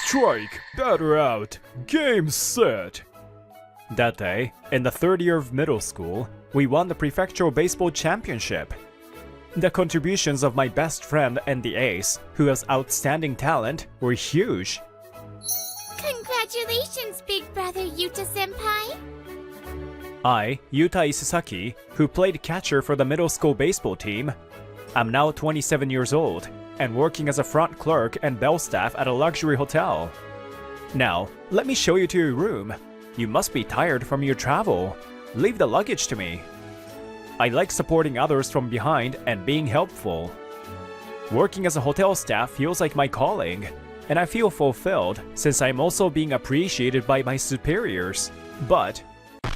Strike, batter out, game set. That day, in the third year of middle school, we won the prefectural baseball championship. The contributions of my best friend and the ace, who has outstanding talent, were huge. Congratulations, big brother Yuta-senpai! I, Yuta Isesaki, who played catcher for the middle school baseball team, am now 27 years old and working as a front clerk and bell staff at a luxury hotel. Now, let me show you to your room. You must be tired from your travel. Leave the luggage to me. I like supporting others from behind and being helpful. Working as a hotel staff feels like my calling, and I feel fulfilled since I'm also being appreciated by my superiors. But,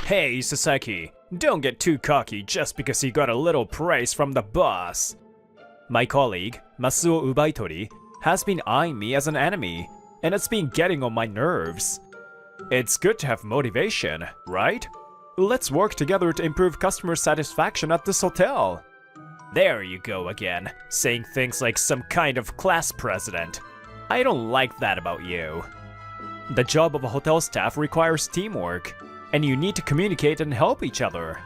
hey Sasaki, don't get too cocky just because you got a little praise from the boss. My colleague, Masuo Ubaitori, has been eyeing me as an enemy, and it's been getting on my nerves. It's good to have motivation, right? Let's work together to improve customer satisfaction at this hotel. There you go again, saying things like some kind of class president. I don't like that about you. The job of a hotel staff requires teamwork, and you need to communicate and help each other.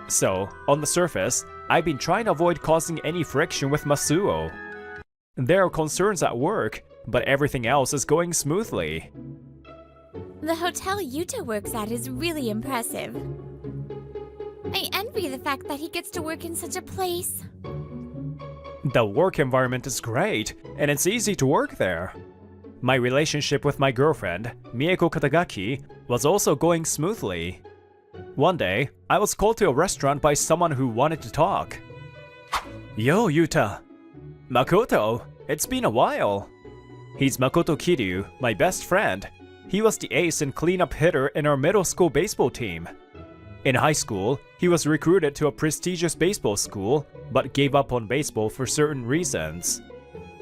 So, on the surface, I've been trying to avoid causing any friction with Masuo. There are concerns at work, but everything else is going smoothly. The hotel Yuta works at is really impressive. I envy the fact that he gets to work in such a place. The work environment is great, and it's easy to work there. My relationship with my girlfriend, Mieko Katagaki, was also going smoothly. One day, I was called to a restaurant by someone who wanted to talk. Yo, Yuta. Makoto, it's been a while. He's Makoto Kiryu, my best friend. He was the ace and cleanup hitter in our middle school baseball team. In high school, he was recruited to a prestigious baseball school, but gave up on baseball for certain reasons.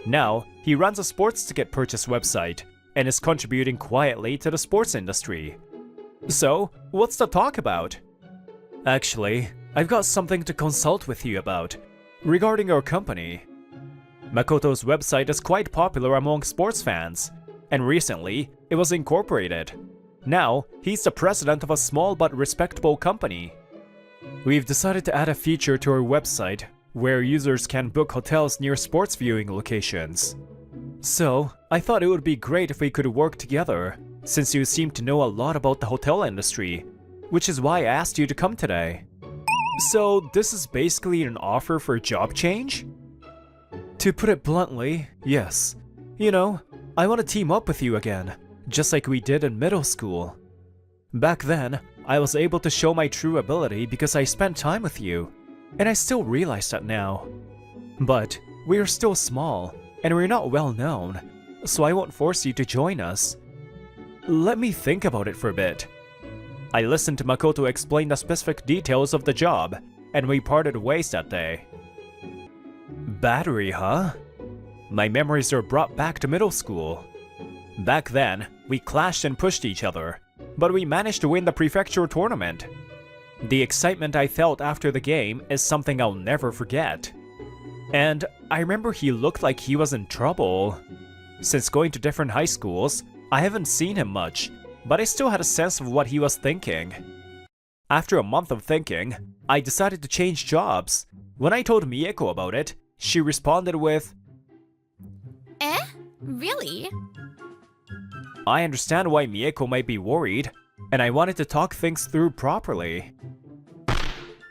Now, he runs a sports ticket purchase website and is contributing quietly to the sports industry. So, what's the talk about? Actually, I've got something to consult with you about, regarding our company. Makoto's website is quite popular among sports fans, and recently, it was incorporated. Now, he's the president of a small but respectable company. We've decided to add a feature to our website where users can book hotels near sports viewing locations. So, I thought it would be great if we could work together, since you seem to know a lot about the hotel industry, which is why I asked you to come today. So, this is basically an offer for a job change? To put it bluntly, yes. You know, I want to team up with you again, just like we did in middle school. Back then, I was able to show my true ability because I spent time with you, and I still realize that now. But, we are still small, and we're not well known, so I won't force you to join us. Let me think about it for a bit. I listened to Makoto explain the specific details of the job, and we parted ways that day. Battery, huh? My memories are brought back to middle school. Back then, we clashed and pushed each other, but we managed to win the prefectural tournament. The excitement I felt after the game is something I'll never forget. And I remember he looked like he was in trouble. Since going to different high schools, I haven't seen him much, but I still had a sense of what he was thinking. After a month of thinking, I decided to change jobs. When I told Mieko about it, she responded with, Eh? Really? I understand why Mieko might be worried, and I wanted to talk things through properly.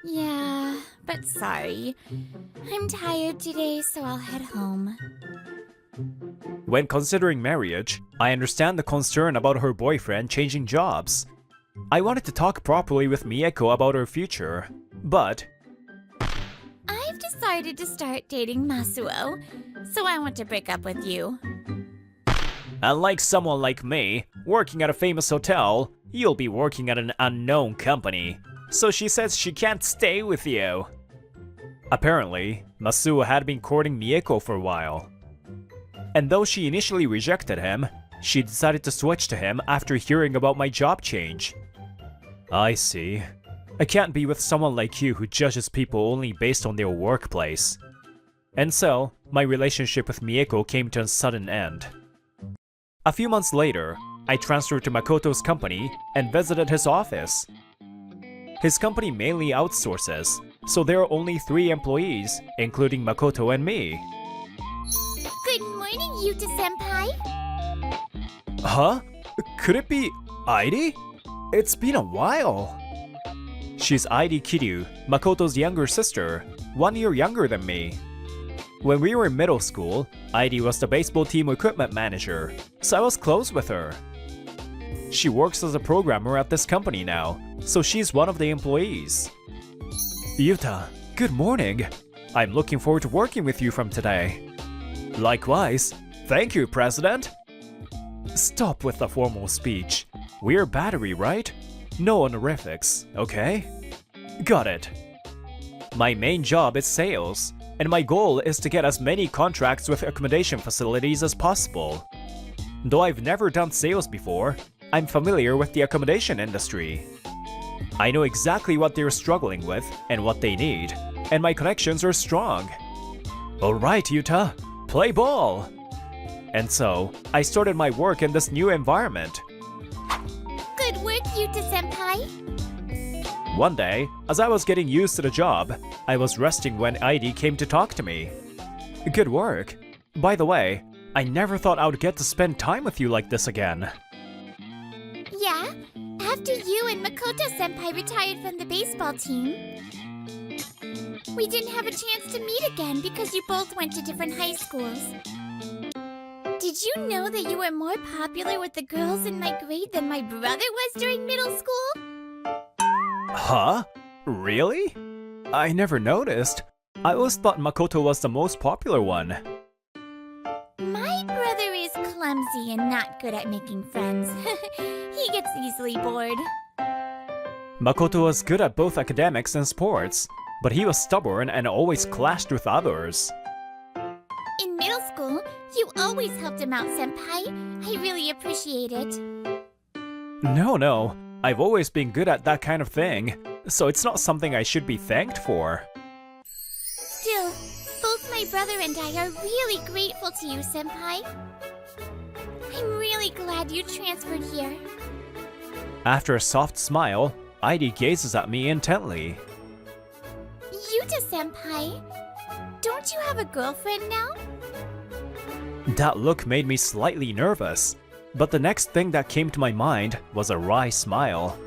Yeah, but sorry. I'm tired today, so I'll head home. When considering marriage, I understand the concern about her boyfriend changing jobs. I wanted to talk properly with Mieko about her future, but I've decided to start dating Masuo, so I want to break up with you. unlike someone like me, working at a famous hotel, you'll be working at an unknown company, so she says she can't stay with you. Apparently, Masuo had been courting Mieko for a while. And though she initially rejected him, she decided to switch to him after hearing about my job change. I see. I can't be with someone like you who judges people only based on their workplace. And so, my relationship with Mieko came to a sudden end. A few months later, I transferred to Makoto's company and visited his office. His company mainly outsources, so there are only 3 employees, including Makoto and me. Good morning, Yuta-senpai. Huh? Could it be Airi? It's been a while. She's Airi Kiryu, Makoto's younger sister, 1 year younger than me. When we were in middle school, Airi was the baseball team equipment manager, so I was close with her. She works as a programmer at this company now, so she's one of the employees. Yuta, good morning. I'm looking forward to working with you from today. Likewise. Thank you, President. Stop with the formal speech. We're Battery, right? No honorifics, okay? Got it. My main job is sales, and my goal is to get as many contracts with accommodation facilities as possible. Though I've never done sales before, I'm familiar with the accommodation industry. I know exactly what they're struggling with and what they need, and my connections are strong. Alright, Yuta, play ball! And so, I started my work in this new environment. Good work, Yuta-senpai. One day, as I was getting used to the job, I was resting when Airi came to talk to me. Good work. By the way, I never thought I would get to spend time with you like this again. Yeah? After you and Makoto-senpai retired from the baseball team, we didn't have a chance to meet again because you both went to different high schools. Did you know that you were more popular with the girls in my grade than my brother was during middle school? Huh? Really? I never noticed. I always thought Makoto was the most popular one. My brother is clumsy and not good at making friends. He gets easily bored. Makoto was good at both academics and sports, but he was stubborn and always clashed with others. In middle school, you always helped him out, senpai. I really appreciate it. No. I've always been good at that kind of thing, so it's not something I should be thanked for. Still, both my brother and I are really grateful to you, senpai. I'm really glad you transferred here. After a soft smile, Airi gazes at me intently. Yuta-senpai, don't you have a girlfriend now? That look made me slightly nervous, but the next thing that came to my mind was a wry smile.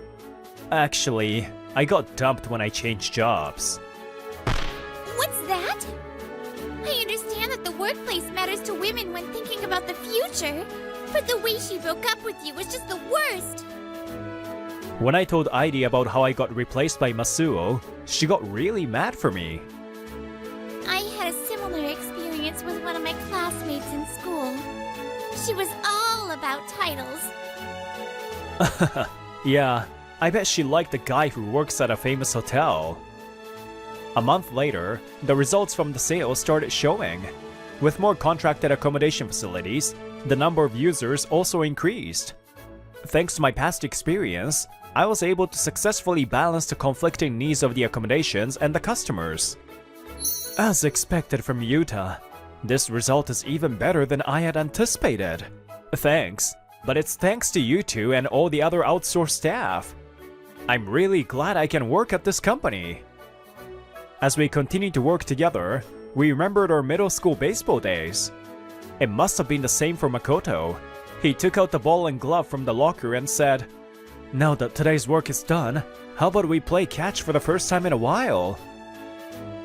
Actually, I got dumped when I changed jobs. What's that? I understand that the workplace matters to women when thinking about the future, but the way she broke up with you was just the worst. When I told Airi about how I got replaced by Masuo, she got really mad for me. I had a similar experience with one of my classmates in school. She was all about titles. Yeah, I bet she liked the guy who works at a famous hotel. A month later, the results from the sale started showing. With more contracted accommodation facilities, the number of users also increased. Thanks to my past experience, I was able to successfully balance the conflicting needs of the accommodations and the customers. As expected from Yuta, this result is even better than I had anticipated. Thanks, but it's thanks to you two and all the other outsourced staff. I'm really glad I can work at this company. As we continued to work together, we remembered our middle school baseball days. It must have been the same for Makoto. He took out the ball and glove from the locker and said, "Now that today's work is done, how about we play catch for the first time in a while?"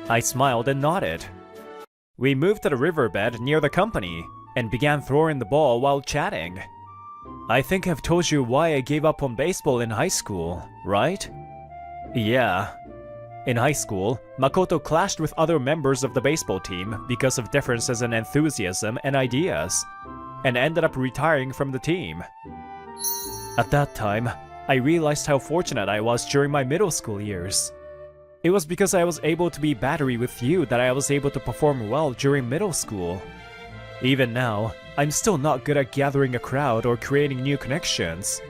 I smiled and nodded. We moved to the riverbed near the company and began throwing the ball while chatting. I think I've told you why I gave up on baseball in high school, right? Yeah. In high school, Makoto clashed with other members of the baseball team because of differences in enthusiasm and ideas, and ended up retiring from the team. At that time, I realized how fortunate I was during my middle school years. It was because I was able to be battery with you that I was able to perform well during middle school. Even now, I'm still not good at gathering a crowd or creating new connections.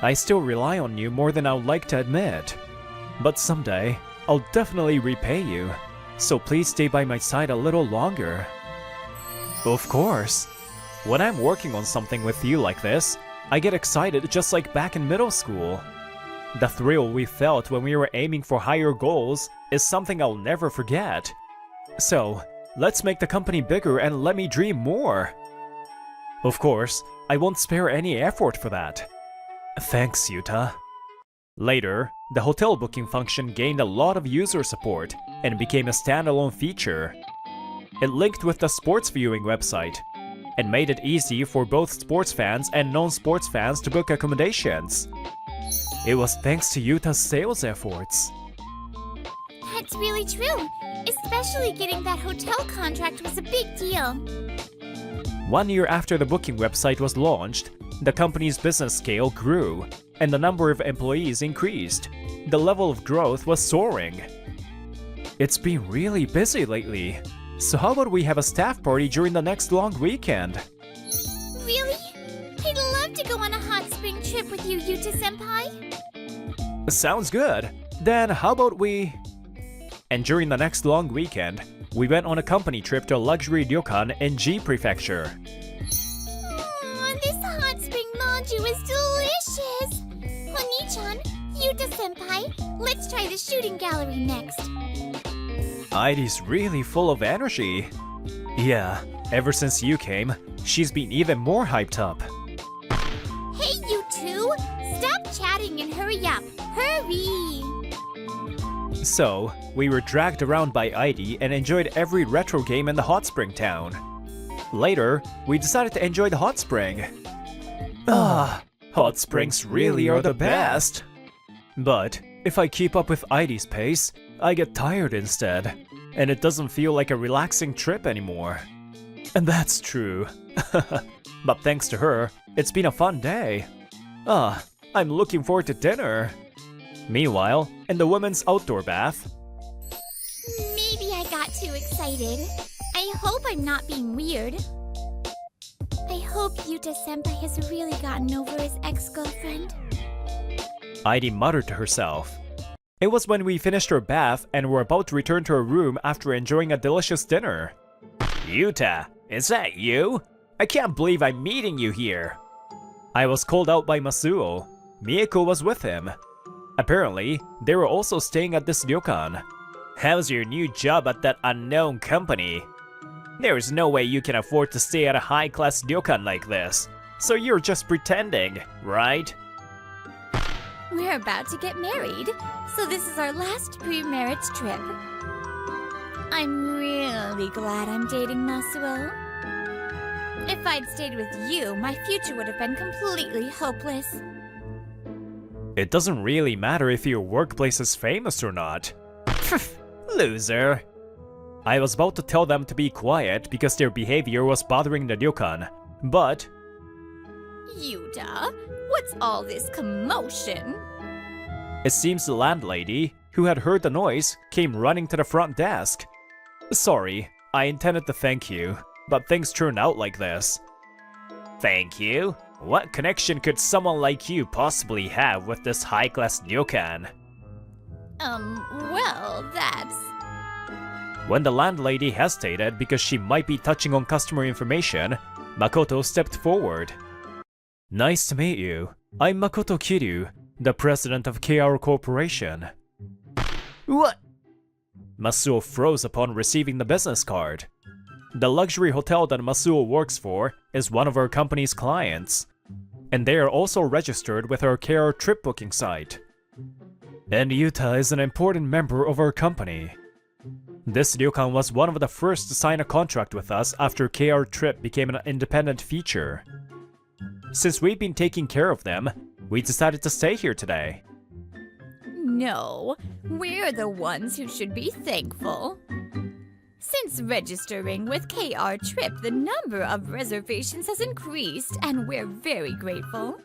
I still rely on you more than I would like to admit. But someday, I'll definitely repay you, so please stay by my side a little longer. Of course. When I'm working on something with you like this, I get excited just like back in middle school. The thrill we felt when we were aiming for higher goals is something I'll never forget. So, let's make the company bigger and let me dream more. Of course, I won't spare any effort for that. Thanks, Yuta. Later, the hotel booking function gained a lot of user support and became a standalone feature. It linked with the sports viewing website and made it easy for both sports fans and non-sports fans to book accommodations. It was thanks to Yuta's sales efforts. That's really true. Especially getting that hotel contract was a big deal. 1 year after the booking website was launched, the company's business scale grew, and the number of employees increased. The level of growth was soaring. It's been really busy lately, so how about we have a staff party during the next long weekend? Really? I'd love to go on a hot spring trip with you, Yuta-senpai. Sounds good. Then how about we... And during the next long weekend, we went on a company trip to a luxury ryokan in G Prefecture. This hot spring manju is delicious! Oni-chan, Yuta-senpai, let's try the shooting gallery next. Aidi's really full of energy. Yeah, ever since you came, she's been even more hyped up. Hey, you two! Stop chatting and hurry up! Hurry! So, we were dragged around by Aidi and enjoyed every retro game in the hot spring town. Later, we decided to enjoy the hot spring. Hot springs really are the best! But, if I keep up with Aidi's pace, I get tired instead, and it doesn't feel like a relaxing trip anymore. And that's true. But thanks to her, it's been a fun day. I'm looking forward to dinner. Meanwhile, in the women's outdoor bath... Maybe I got too excited. I hope I'm not being weird. I hope Yuta-senpai has really gotten over his ex-girlfriend. Aidi muttered to herself. It was when we finished our bath and were about to return to our room after enjoying a delicious dinner. Yuta, is that you? I can't believe I'm meeting you here. I was called out by Masuo. Mieko was with him. Apparently, they were also staying at this ryokan. How's your new job at that unknown company? There's no way you can afford to stay at a high-class ryokan like this. So you're just pretending, right? We're about to get married, so this is our last pre-marriage trip. I'm really glad I'm dating Masuo. If I'd stayed with you, my future would have been completely hopeless. It doesn't really matter if your workplace is famous or not. Loser. I was about to tell them to be quiet because their behavior was bothering the ryokan, but... Yuta, what's all this commotion? It seems the landlady, who had heard the noise, came running to the front desk. Sorry, I intended to thank you, but things turned out like this. Thank you? What connection could someone like you possibly have with this high-class ryokan? Well, that's... When the landlady hesitated because she might be touching on customer information, Makoto stepped forward. Nice to meet you. I'm Makoto Kiryu, the president of KR Corporation. What? Masuo froze upon receiving the business card. The luxury hotel that Masuo works for is one of our company's clients, and they are also registered with our KR trip booking site. And Yuta is an important member of our company. This ryokan was one of the first to sign a contract with us after KR trip became an independent feature. Since we've been taking care of them, we decided to stay here today. No, we're the ones who should be thankful. Since registering with KR Trip, the number of reservations has increased, and we're very grateful.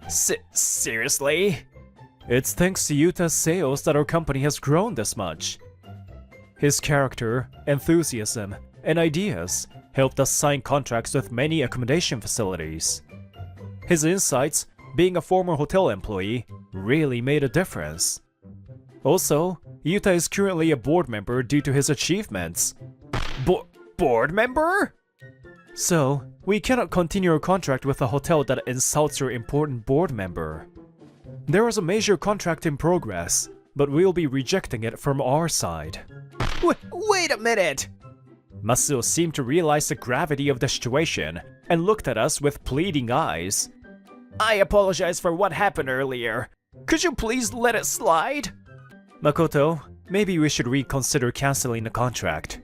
Seriously? It's thanks to Yuta's sales that our company has grown this much. His character, enthusiasm, and ideas helped us sign contracts with many accommodation facilities. His insights, being a former hotel employee, really made a difference. Also, Yuta is currently a board member due to his achievements. Board member? So, we cannot continue our contract with a hotel that insults your important board member. There is a major contract in progress, but we'll be rejecting it from our side. Wait a minute! Masuo seemed to realize the gravity of the situation and looked at us with pleading eyes. I apologize for what happened earlier. Could you please let it slide? Makoto, maybe we should reconsider canceling the contract.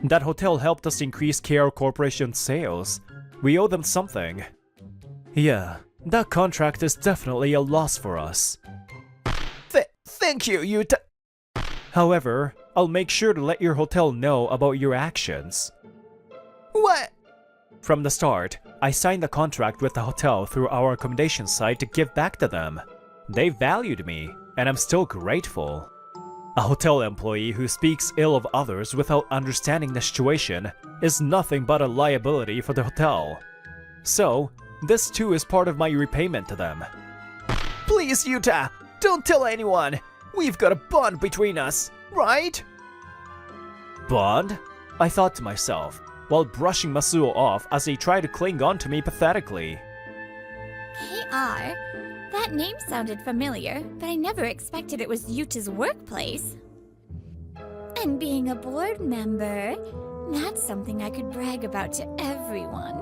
That hotel helped us increase KR Corporation's sales. We owe them something. Yeah, that contract is definitely a loss for us. Thank you, Yuta. However, I'll make sure to let your hotel know about your actions. What? From the start, I signed the contract with the hotel through our accommodation site to give back to them. They valued me, and I'm still grateful. A hotel employee who speaks ill of others without understanding the situation is nothing but a liability for the hotel. So, this too is part of my repayment to them. Please, Yuta, don't tell anyone! We've got a bond between us, right? Bond? I thought to myself, while brushing Masuo off as he tried to cling on to me pathetically. KR? That name sounded familiar, but I never expected it was Yuta's workplace. And being a board member, that's something I could brag about to everyone.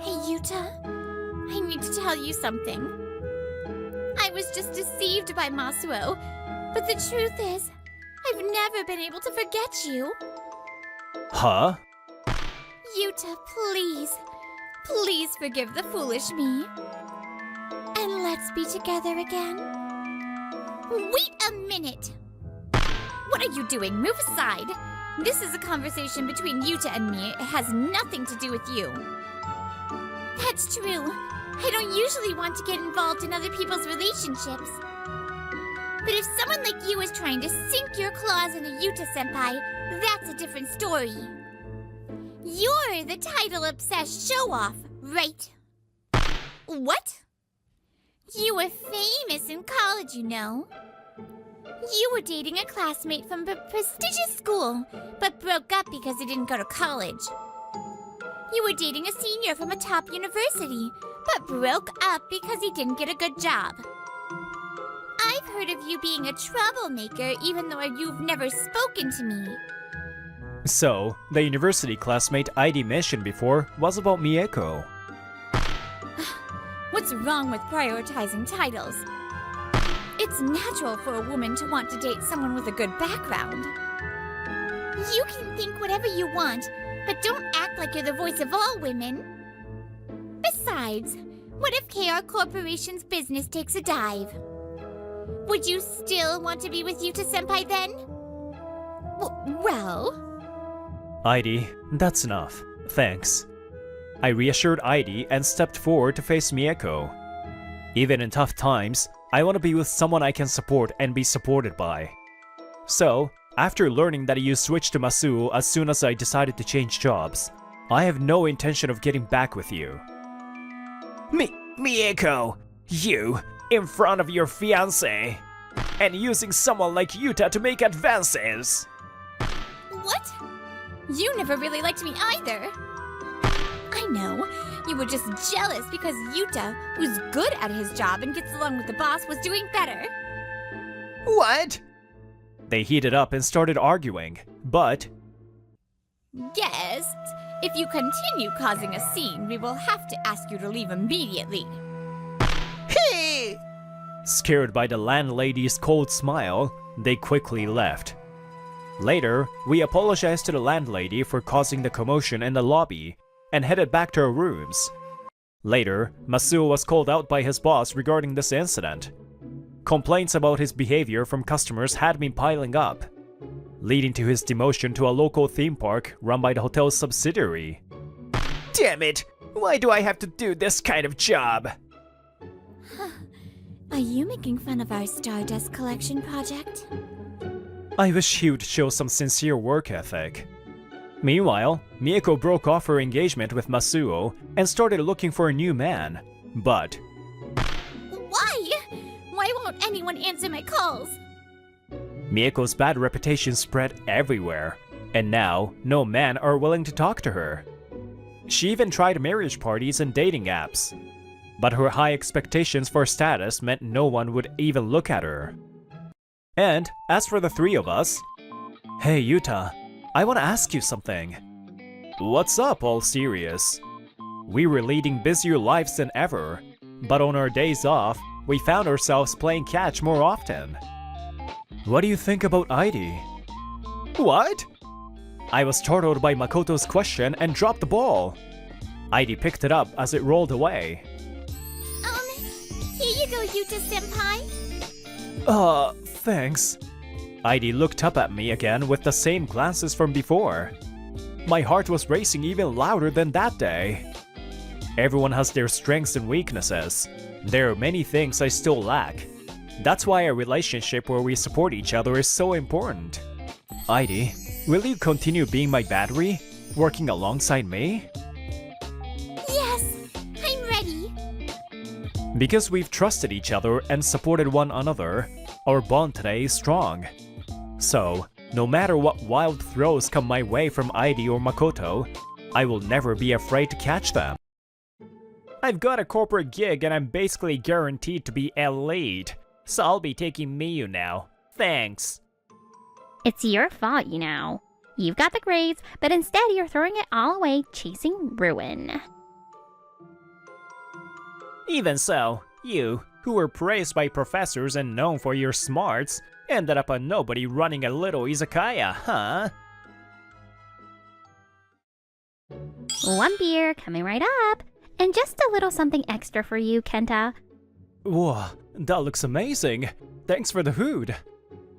Hey Yuta, I need to tell you something. I was just deceived by Masuo, but the truth is, I've never been able to forget you. Huh? Yuta, please forgive the foolish me. And let's be together again. Wait a minute! What are you doing? Move aside. This is a conversation between Yuta and me. It has nothing to do with you. That's true. I don't usually want to get involved in other people's relationships. But if someone like you is trying to sink your claws into Yuta-senpai, that's a different story. You're the title-obsessed show-off, right? What? You were famous in college, you know. You were dating a classmate from a prestigious school, but broke up because he didn't go to college. You were dating a senior from a top university, but broke up because he didn't get a good job. I've heard of you being a troublemaker, even though you've never spoken to me. So, the university classmate Heidi mentioned before was about Mieko. What's wrong with prioritizing titles? It's natural for a woman to want to date someone with a good background. You can think whatever you want, but don't act like you're the voice of all women. Besides, what if KR Corporation's business takes a dive? Would you still want to be with Yuta-senpai then? Well... Heidi, that's enough. Thanks. I reassured Heidi and stepped forward to face Mieko. Even in tough times, I want to be with someone I can support and be supported by. So, after learning that you switched to Masuo as soon as I decided to change jobs, I have no intention of getting back with you. Mieko, you, in front of your fiancé, and using someone like Yuta to make advances. What? You never really liked me either. I know. You were just jealous because Yuta, who's good at his job and gets along with the boss, was doing better. What? They heated up and started arguing, but... Guest, if you continue causing a scene, we will have to ask you to leave immediately. Hey! Scared by the landlady's cold smile, they quickly left. Later, we apologized to the landlady for causing the commotion in the lobby and headed back to our rooms. Later, Masuo was called out by his boss regarding this incident. Complaints about his behavior from customers had been piling up, leading to his demotion to a local theme park run by the hotel's subsidiary. Damn it! Why do I have to do this kind of job? Are you making fun of our Stardust Collection project? I wish he would show some sincere work ethic. Meanwhile, Mieko broke off her engagement with Masuo and started looking for a new man, but... Why? Why won't anyone answer my calls? Mieko's bad reputation spread everywhere, and now no men are willing to talk to her. She even tried marriage parties and dating apps. But her high expectations for status meant no one would even look at her. And as for the three of us, hey Yuta, I want to ask you something. What's up, all serious? We were leading busier lives than ever, but on our days off, we found ourselves playing catch more often. What do you think about Airi? What? I was startled by Makoto's question and dropped the ball. Airi picked it up as it rolled away. Here you go, Yuta-senpai. Thanks. Airi looked up at me again with the same glances from before. My heart was racing even louder than that day. Everyone has their strengths and weaknesses. There are many things I still lack. That's why a relationship where we support each other is so important. Airi, will you continue being my battery, working alongside me? Yes, I'm ready. Because we've trusted each other and supported one another, our bond today is strong. So, no matter what wild throws come my way from Airi or Makoto, I will never be afraid to catch them. I've got a corporate gig and I'm basically guaranteed to be elite, so I'll be taking Miyu now. Thanks. It's your fault, you know. You've got the grades, but instead you're throwing it all away chasing ruin. Even so, you, who were praised by professors and known for your smarts, ended up a nobody running a little izakaya, huh? One beer coming right up. And just a little something extra for you, Kenta. Whoa, that looks amazing. Thanks for the food.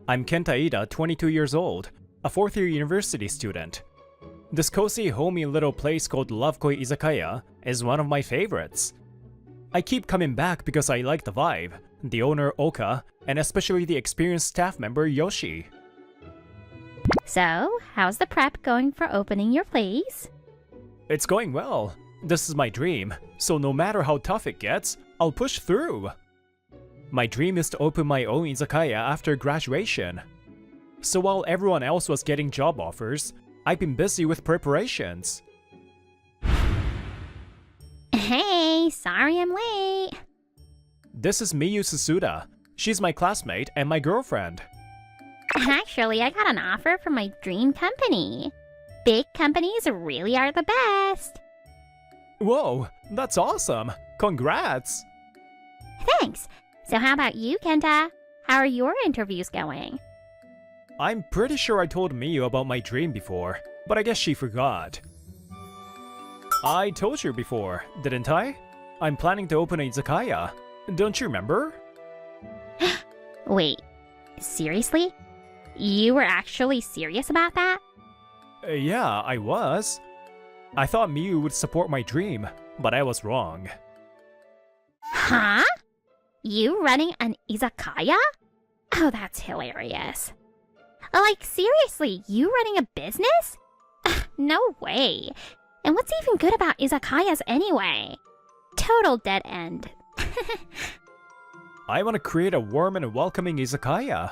I'm Kenta Ida, 22 years old, a fourth-year university student. This cozy, homey little place called Lovekoi Izakaya is one of my favorites. I keep coming back because I like the vibe, the owner Oka, and especially the experienced staff member Yoshi. So, how's the prep going for opening your place? It's going well. This is my dream, so no matter how tough it gets, I'll push through. My dream is to open my own izakaya after graduation. So while everyone else was getting job offers, I've been busy with preparations. Hey, sorry I'm late. This is Miyu Susuda. She's my classmate and my girlfriend. Actually, I got an offer from my dream company. Big companies really are the best. Whoa, that's awesome! Congrats! Thanks. So how about you, Kenta? How are your interviews going? I'm pretty sure I told Miyu about my dream before, but I guess she forgot. I told you before, didn't I? I'm planning to open a izakaya. Don't you remember? Wait, seriously? You were actually serious about that? Yeah, I was. I thought Miyu would support my dream, but I was wrong. Huh? You running an izakaya? Oh, that's hilarious. Like, seriously, you running a business? No way. And what's even good about izakayas anyway? Total dead end. I want to create a warm and welcoming izakaya.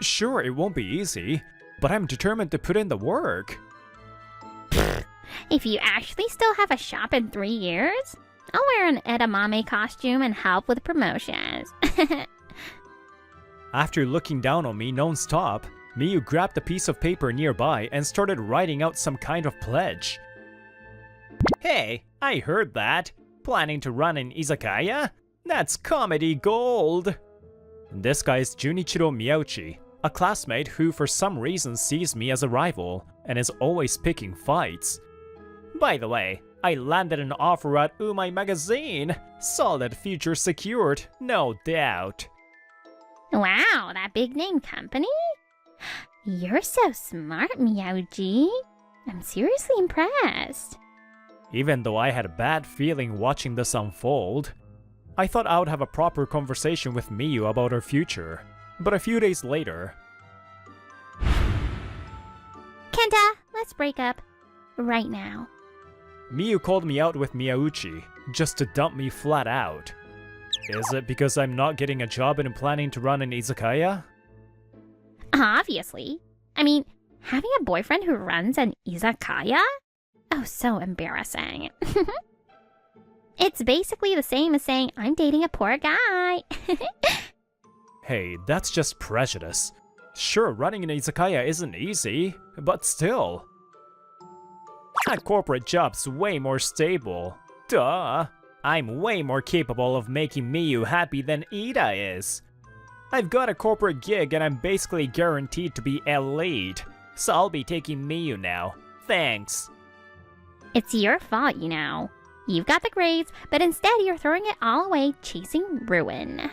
Sure, it won't be easy, but I'm determined to put in the work. If you actually still have a shop in 3 years, I'll wear an edamame costume and help with promotions. After looking down on me non-stop, Miyu grabbed a piece of paper nearby and started writing out some kind of pledge. Hey, I heard that. Planning to run an izakaya? That's comedy gold! This guy's Junichiro Miyauchi, a classmate who for some reason sees me as a rival and is always picking fights. By the way, I landed an offer at Umai magazine. Solid future secured, no doubt. Wow, that big name company? You're so smart, Miyauchi. I'm seriously impressed. Even though I had a bad feeling watching this unfold, I thought I would have a proper conversation with Miyu about our future. But a few days later... Kenta, let's break up. Right now. Miyu called me out with Miyauchi, just to dump me flat out. Is it because I'm not getting a job and planning to run an izakaya? Obviously. I mean, having a boyfriend who runs an izakaya? Oh, so embarrassing. It's basically the same as saying I'm dating a poor guy. Hey, that's just prejudice. Sure, running an izakaya isn't easy, but still. A corporate job's way more stable. Duh. I'm way more capable of making Miyu happy than Ida is. I've got a corporate gig and I'm basically guaranteed to be elite, so I'll be taking Miyu now. Thanks. It's your fault, you know. You've got the grades, but instead you're throwing it all away chasing ruin.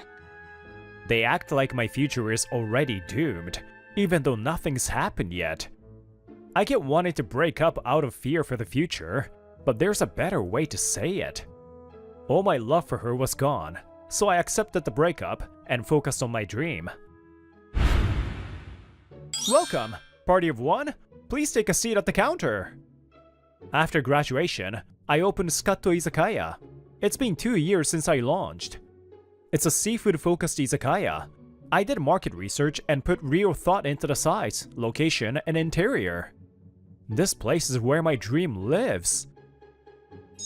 They act like my future is already doomed, even though nothing's happened yet. I get wanting to break up out of fear for the future, but there's a better way to say it. All my love for her was gone, so I accepted the breakup and focused on my dream. Welcome! Party of one? Please take a seat at the counter. After graduation, I opened Scatto Izakaya. It's been 2 years since I launched. It's a seafood-focused izakaya. I did market research and put real thought into the size, location, and interior. This place is where my dream lives.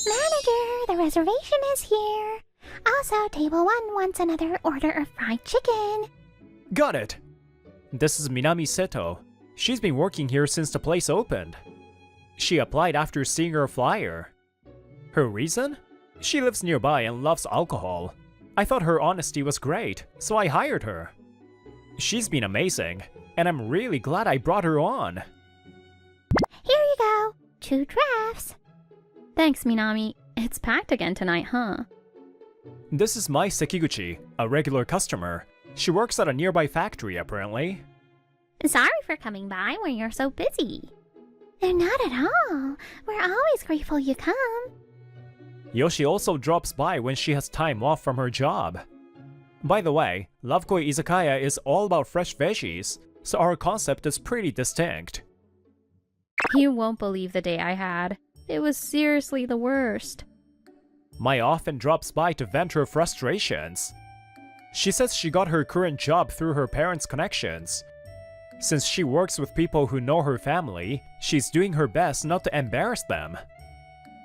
Manager, the reservation is here. Also, table 1 wants another order of fried chicken. Got it! This is Minami Seto. She's been working here since the place opened. She applied after seeing her flyer. Her reason? She lives nearby and loves alcohol. I thought her honesty was great, so I hired her. She's been amazing, and I'm really glad I brought her on. Here you go. 2 drafts. Thanks, Minami. It's packed again tonight, huh? This is Mai Sekiguchi, a regular customer. She works at a nearby factory, apparently. Sorry for coming by when you're so busy. Not at all. We're always grateful you come. Yoshi also drops by when she has time off from her job. By the way, Lovekoi Izakaya is all about fresh veggies, so our concept is pretty distinct. You won't believe the day I had. It was seriously the worst. Mai often drops by to vent her frustrations. She says she got her current job through her parents' connections. Since she works with people who know her family, she's doing her best not to embarrass them.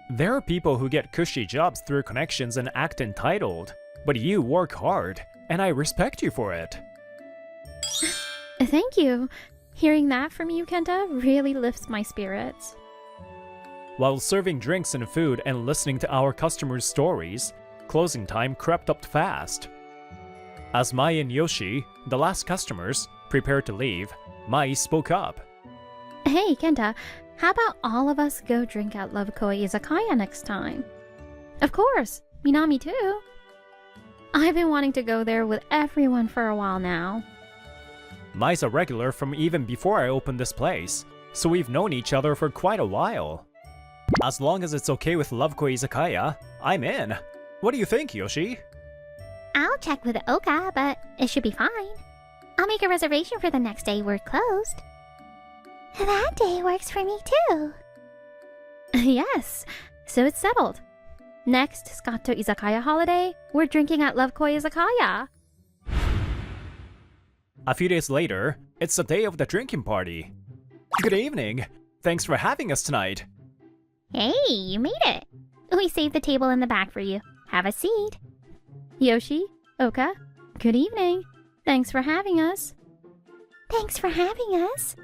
There are people who get cushy jobs through connections and act entitled, but you work hard, and I respect you for it. Thank you. Hearing that from you, Kenta, really lifts my spirits. While serving drinks and food and listening to our customers' stories, closing time crept up fast. As Mai and Yoshi, the last customers, prepared to leave, Mai spoke up. Hey, Kenta, how about all of us go drink at Lovekoi Izakaya next time? Of course, Minami too. I've been wanting to go there with everyone for a while now. Mai's a regular from even before I opened this place, so we've known each other for quite a while. As long as it's okay with Lovekoi Izakaya, I'm in. What do you think, Yoshi? I'll check with Oka, but it should be fine. I'll make a reservation for the next day we're closed. That day works for me too. Yes, so it's settled. Next Scatto Izakaya holiday, we're drinking at Lovekoi Izakaya. A few days later, it's the day of the drinking party. Good evening. Thanks for having us tonight. Hey, you made it. We saved the table in the back for you. Have a seat. Yoshi, Oka, good evening. Thanks for having us. Thanks for having us.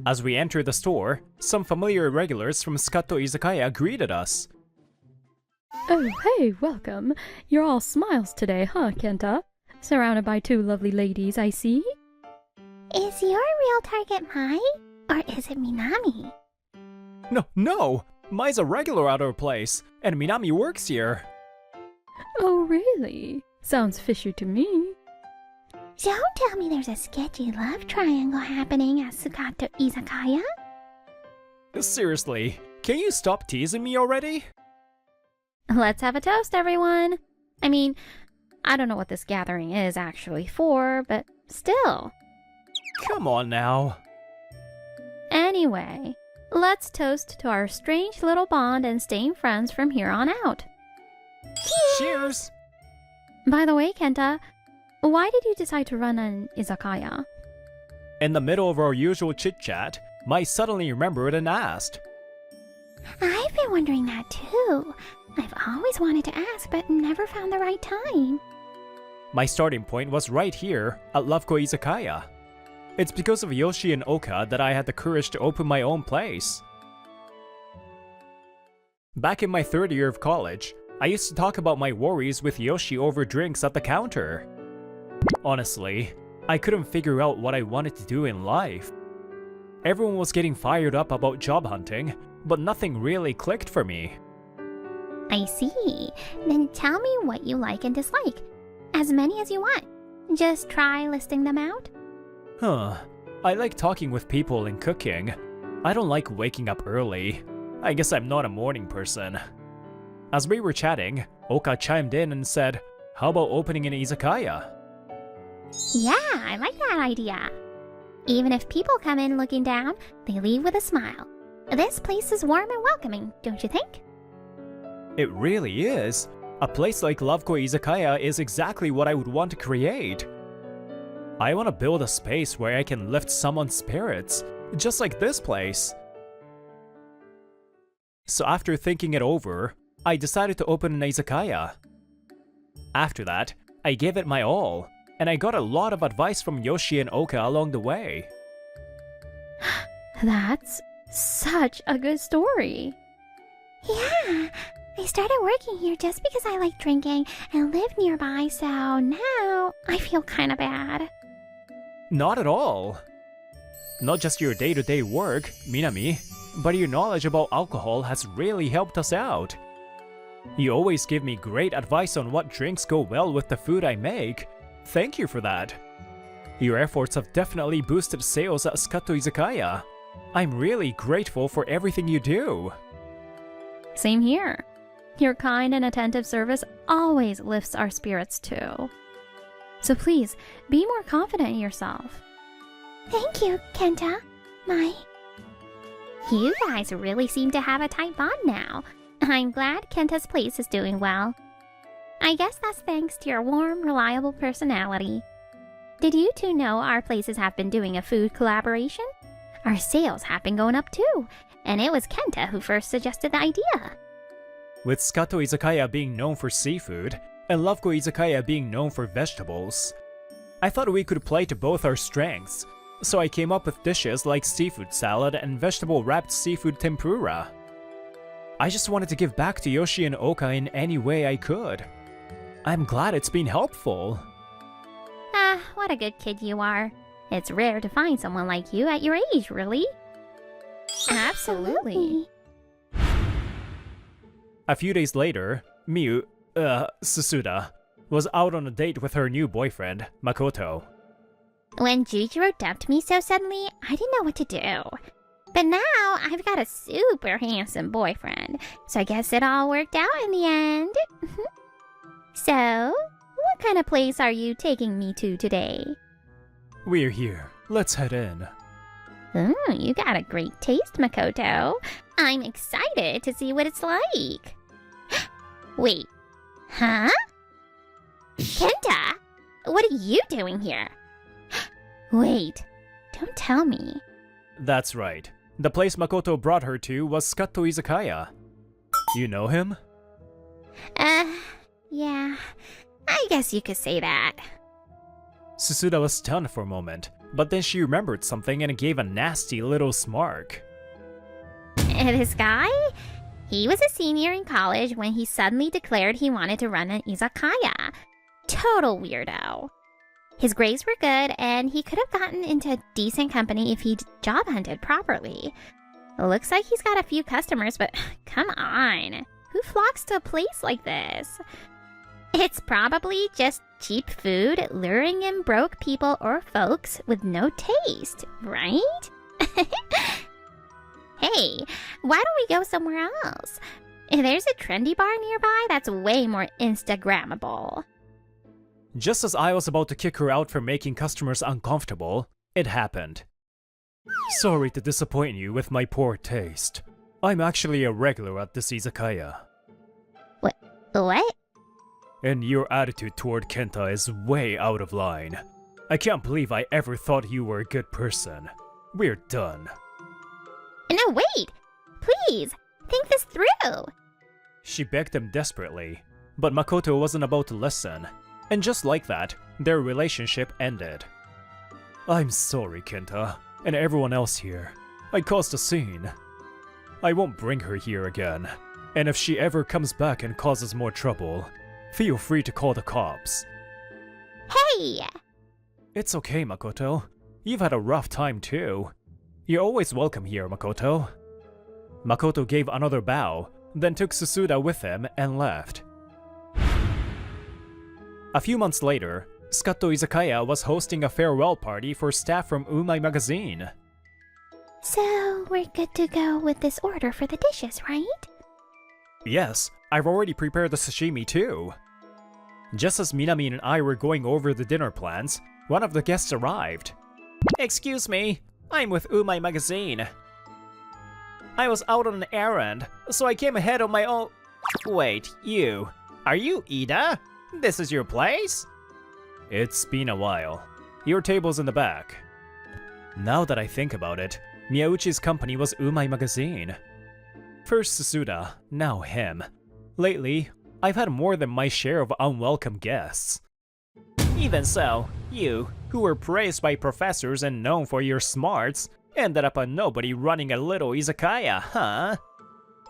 As we enter the store, some familiar regulars from Scatto Izakaya greeted us. Oh, hey, welcome. You're all smiles today, huh, Kenta? Surrounded by 2 lovely ladies, I see. Is your real target Mai? Or is it Minami? No! Mai's a regular at our place, and Minami works here. Oh, really? Sounds fishy to me. Don't tell me there's a sketchy love triangle happening at Scatto Izakaya. Seriously, can you stop teasing me already? Let's have a toast, everyone. I mean, I don't know what this gathering is actually for, but still. Come on now. Anyway, let's toast to our strange little bond and staying friends from here on out. Cheers! By the way, Kenta, why did you decide to run an izakaya? In the middle of our usual chit-chat, Mai suddenly remembered and asked. I've been wondering that too. I've always wanted to ask, but never found the right time. My starting point was right here at Loveco Izakaya. It's because of Yoshi and Oka that I had the courage to open my own place. Back in my third year of college, I used to talk about my worries with Yoshi over drinks at the counter. Honestly, I couldn't figure out what I wanted to do in life. Everyone was getting fired up about job hunting, but nothing really clicked for me. I see. Then tell me what you like and dislike. As many as you want. Just try listing them out. I like talking with people and cooking. I don't like waking up early. I guess I'm not a morning person. As we were chatting, Oka chimed in and said, "How about opening an izakaya?" Yeah, I like that idea. Even if people come in looking down, they leave with a smile. This place is warm and welcoming, don't you think? It really is. A place like Loveco Izakaya is exactly what I would want to create. I want to build a space where I can lift someone's spirits, just like this place. So after thinking it over, I decided to open an izakaya. After that, I gave it my all, and I got a lot of advice from Yoshi and Oka along the way. That's such a good story. Yeah, I started working here just because I like drinking and live nearby, so now I feel kinda bad. Not at all. Not just your day-to-day work, Minami, but your knowledge about alcohol has really helped us out. You always give me great advice on what drinks go well with the food I make. Thank you for that. Your efforts have definitely boosted sales at Scato Izakaya. I'm really grateful for everything you do. Same here. Your kind and attentive service always lifts our spirits too. So please, be more confident in yourself. Thank you, Kenta. You guys really seem to have a tight bond now. I'm glad Kenta's place is doing well. I guess that's thanks to your warm, reliable personality. Did you two know our places have been doing a food collaboration? Our sales have been going up too, and it was Kenta who first suggested the idea. With Scato Izakaya being known for seafood, and Loveco Izakaya being known for vegetables, I thought we could play to both our strengths, so I came up with dishes like seafood salad and vegetable-wrapped seafood tempura. I just wanted to give back to Yoshi and Oka in any way I could. I'm glad it's been helpful. Ah, what a good kid you are. It's rare to find someone like you at your age, really. Absolutely. A few days later, Susuda, was out on a date with her new boyfriend, Makoto. When Jujiro dumped me so suddenly, I didn't know what to do. But now I've got a super handsome boyfriend, so I guess it all worked out in the end. So, what kind of place are you taking me to today? We're here. Let's head in. Ooh, you got a great taste, Makoto. I'm excited to see what it's like. Wait, huh? Kenta, what are you doing here? Wait, don't tell me. That's right. The place Makoto brought her to was Scato Izakaya. You know him? Yeah, I guess you could say that. Susuda was stunned for a moment, but then she remembered something and gave a nasty little smirk. This guy? He was a senior in college when he suddenly declared he wanted to run an izakaya. Total weirdo. His grades were good, and he could have gotten into a decent company if he'd job hunted properly. Looks like he's got a few customers, but come on. Who flocks to a place like this? It's probably just cheap food luring in broke people or folks with no taste, right? Hey, why don't we go somewhere else? There's a trendy bar nearby that's way more Instagrammable. Just as I was about to kick her out for making customers uncomfortable, it happened. Sorry to disappoint you with my poor taste. I'm actually a regular at this izakaya. What? And your attitude toward Kenta is way out of line. I can't believe I ever thought you were a good person. We're done. No, wait! Please! Think through! She begged him desperately, but Makoto wasn't about to listen. And just like that, their relationship ended. I'm sorry, Kenta, and everyone else here. I caused a scene. I won't bring her here again. And if she ever comes back and causes more trouble, feel free to call the cops. Hey! It's okay, Makoto. You've had a rough time too. You're always welcome here, Makoto. Makoto gave another bow, then took Susuda with him and left. A few months later, Scatto Izakaya was hosting a farewell party for staff from Umai magazine. So, we're good to go with this order for the dishes, right? Yes, I've already prepared the sashimi too. Just as Minami and I were going over the dinner plans, one of the guests arrived. Excuse me, I'm with Umai magazine. I was out on an errand, so I came ahead on my own. Wait, you. Are you Ida? This is your place? It's been a while. Your table's in the back. Now that I think about it, Miyauchi's company was Umai magazine. First Susuda, now him. Lately, I've had more than my share of unwelcome guests. Even so, you, who were praised by professors and known for your smarts, ended up a nobody running a little izakaya, huh?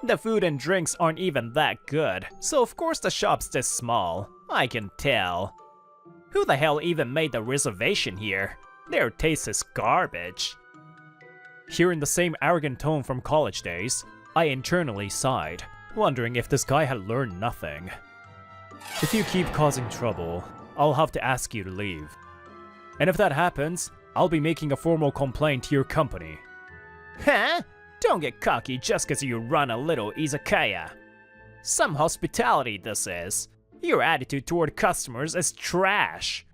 The food and drinks aren't even that good, so of course the shop's this small. I can tell. Who the hell even made the reservation here? Their taste is garbage. Hearing the same arrogant tone from college days, I internally sighed, wondering if this guy had learned nothing. If you keep causing trouble, I'll have to ask you to leave. And if that happens, I'll be making a formal complaint to your company. Huh? Don't get cocky just cause you run a little izakaya. Some hospitality this is. Your attitude toward customers is trash.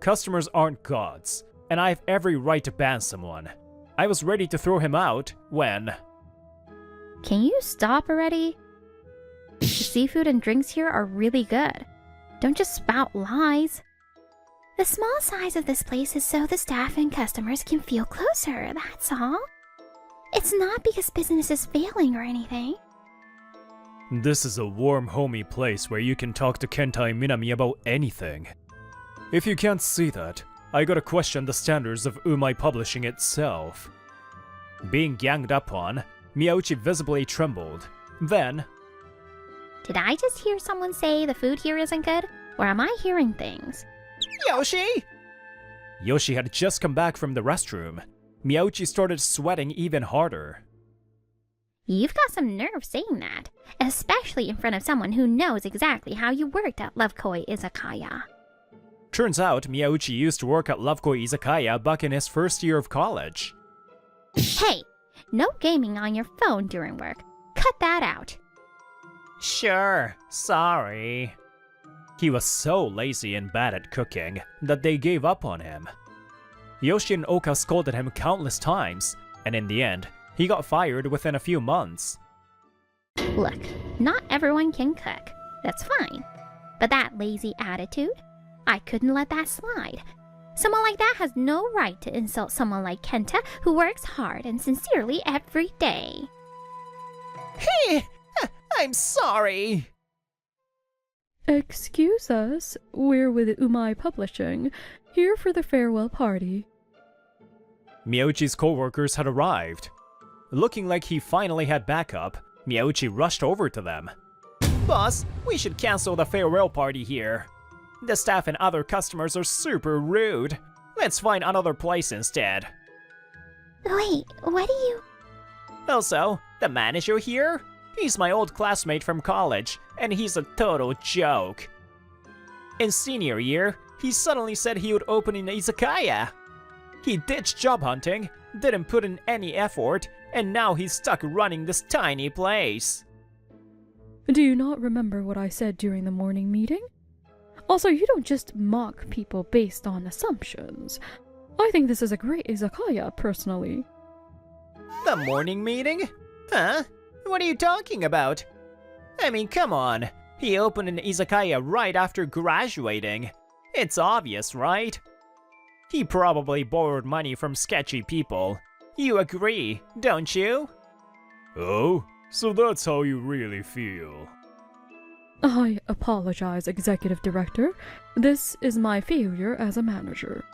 Customers aren't gods, and I have every right to ban someone. I was ready to throw him out when... Can you stop already? The seafood and drinks here are really good. Don't just spout lies. The small size of this place is so the staff and customers can feel closer, that's all. It's not because business is failing or anything. This is a warm, homey place where you can talk to Kenta and Minami about anything. If you can't see that, I gotta question the standards of Umai Publishing itself. Being ganged up on, Miyauchi visibly trembled. Then... Did I just hear someone say the food here isn't good? Or am I hearing things? Yoshi! Yoshi had just come back from the restroom. Miyauchi started sweating even harder. You've got some nerve saying that, especially in front of someone who knows exactly how you worked at Lovekoi Izakaya. Turns out Miyauchi used to work at Lovekoi Izakaya back in his first year of college. Hey, no gaming on your phone during work. Cut that out. Sure, sorry. He was so lazy and bad at cooking that they gave up on him. Yoshi and Oka scolded him countless times, and in the end, he got fired within a few months. Look, not everyone can cook. That's fine. But that lazy attitude? I couldn't let that slide. Someone like that has no right to insult someone like Kenta who works hard and sincerely every day. Hey, I'm sorry. Excuse us, we're with Umai Publishing, here for the farewell party. Miyauchi's coworkers had arrived. Looking like he finally had backup, Miyauchi rushed over to them. Boss, we should cancel the farewell party here. The staff and other customers are super rude. Let's find another place instead. Wait, what do you... Also, the manager here? He's my old classmate from college, and he's a total joke. In senior year, he suddenly said he would open an izakaya. He ditched job hunting, didn't put in any effort, and now he's stuck running this tiny place. Do you not remember what I said during the morning meeting? Also, you don't just mock people based on assumptions. I think this is a great izakaya, personally. The morning meeting? Huh? What are you talking about? I mean, come on. He opened an izakaya right after graduating. It's obvious, right? He probably borrowed money from sketchy people. You agree, don't you? Oh, So that's how you really feel. I apologize, Executive Director. This is my failure as a manager.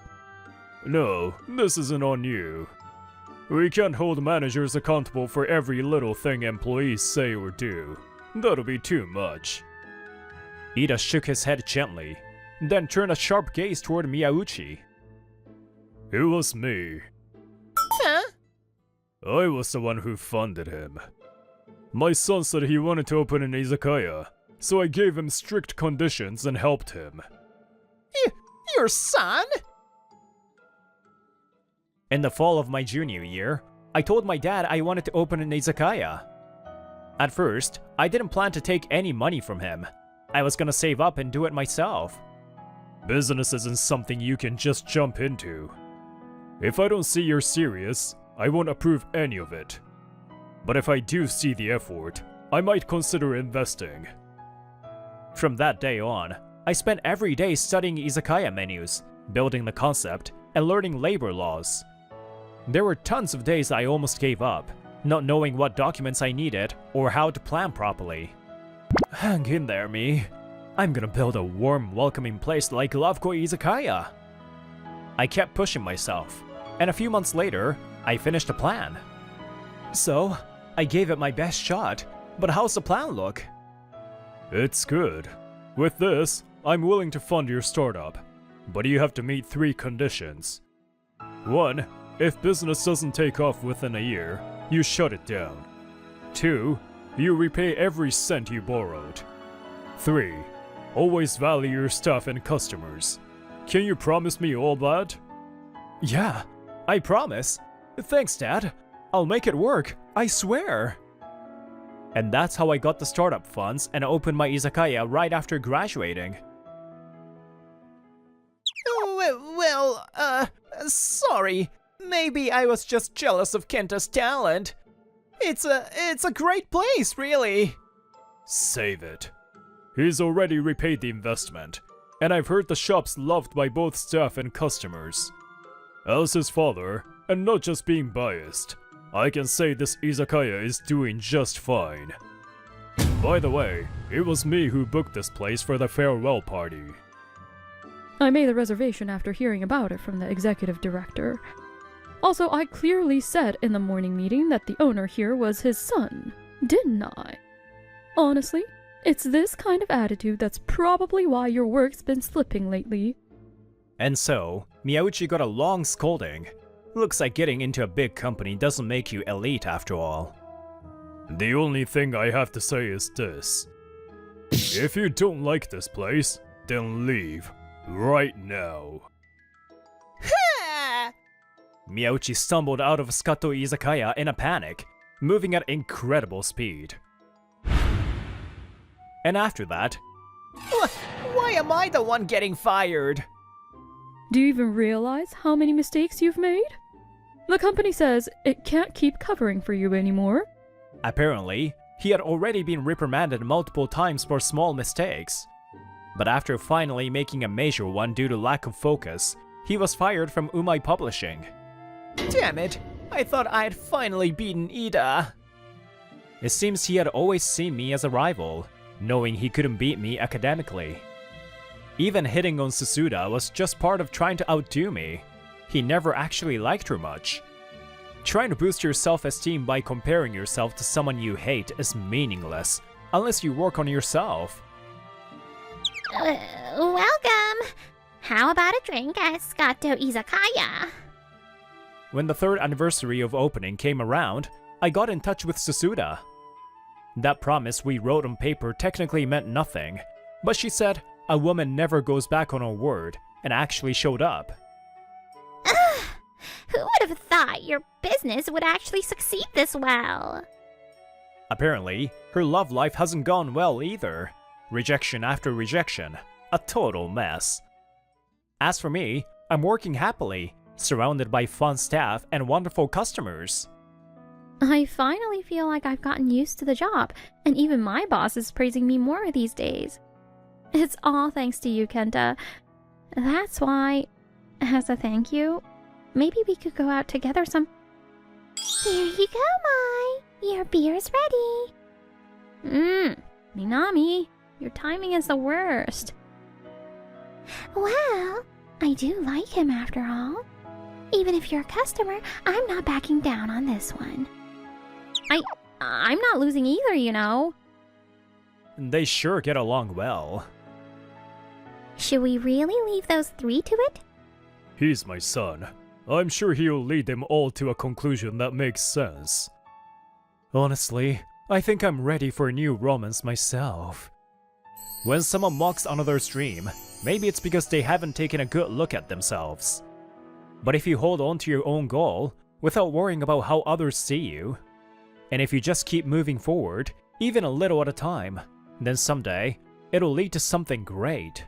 No, this isn't on you. We can't hold managers accountable for every little thing employees say or do. That'll be too much. Ida shook his head gently, then turned a sharp gaze toward Miyauchi. It was me. Huh? I was the one who funded him. My son said he wanted to open an izakaya, so I gave him strict conditions and helped him. Your son? In the fall of my junior year, I told my dad I wanted to open an izakaya. At first, I didn't plan to take any money from him. I was gonna save up and do it myself. Business isn't something you can just jump into. If I don't see you're serious, I won't approve any of it. But if I do see the effort, I might consider investing. From that day on, I spent every day studying izakaya menus, building the concept, and learning labor laws. There were tons of days I almost gave up, not knowing what documents I needed or how to plan properly. Hang in there, me. I'm gonna build a warm, welcoming place like Loveko Izakaya. I kept pushing myself, and a few months later, I finished a plan. So, I gave it my best shot, but how's the plan look? It's good. With this, I'm willing to fund your startup, but you have to meet 3 conditions. 1. If business doesn't take off within a year, you shut it down. 2. You repay every cent you borrowed. 3. Always value your staff and customers. Can you promise me all that? Yeah, I promise. Thanks, Dad. I'll make it work, I swear. And that's how I got the startup funds and opened my izakaya right after graduating. Sorry. Maybe I was just jealous of Kenta's talent. It's a great place, really. Save it. He's already repaid the investment, and I've heard the shop's loved by both staff and customers. As his father, and not just being biased, I can say this izakaya is doing just fine. By the way, it was me who booked this place for the farewell party. I made the reservation after hearing about it from the Executive Director. Also, I clearly said in the morning meeting that the owner here was his son, didn't I? Honestly, it's this kind of attitude that's probably why your work's been slipping lately. And so, Miyauchi got a long scolding. Looks like getting into a big company doesn't make you elite after all. The only thing I have to say is this. If you don't like this place, then leave. Right now. Miyauchi stumbled out of Sakato Izakaya in a panic, moving at incredible speed. And after that... Why am I the one getting fired? Do you even realize how many mistakes you've made? The company says it can't keep covering for you anymore. Apparently, he had already been reprimanded multiple times for small mistakes. But after finally making a major one due to lack of focus, he was fired from Umai Publishing. Damn it! I thought I'd finally beaten Ida. It seems he had always seen me as a rival, knowing he couldn't beat me academically. Even hitting on Susuda was just part of trying to outdo me. He never actually liked her much. Trying to boost your self-esteem by comparing yourself to someone you hate is meaningless, unless you work on yourself. Welcome! How about a drink at Sakato Izakaya? When the 3rd anniversary of opening came around, I got in touch with Susuda. That promise we wrote on paper technically meant nothing, but she said a woman never goes back on her word and actually showed up. Who would have thought your business would actually succeed this well? Apparently, her love life hasn't gone well either. Rejection after rejection. A total mess. As for me, I'm working happily, surrounded by fun staff and wonderful customers. I finally feel like I've gotten used to the job, and even my boss is praising me more these days. It's all thanks to you, Kenta. That's why, as a thank you, maybe we could go out together some... Here you go, Mai. Your beer's ready. Minami, your timing is the worst. Well, I do like him after all. Even if you're a customer, I'm not backing down on this one. I'm not losing either, you know. They sure get along well. Should we really leave those three to it? He's my son. I'm sure he'll lead them all to a conclusion that makes sense. Honestly, I think I'm ready for a new romance myself. When someone mocks another's dream, maybe it's because they haven't taken a good look at themselves. But if you hold on to your own goal, without worrying about how others see you, and if you just keep moving forward, even a little at a time, then someday, it'll lead to something great.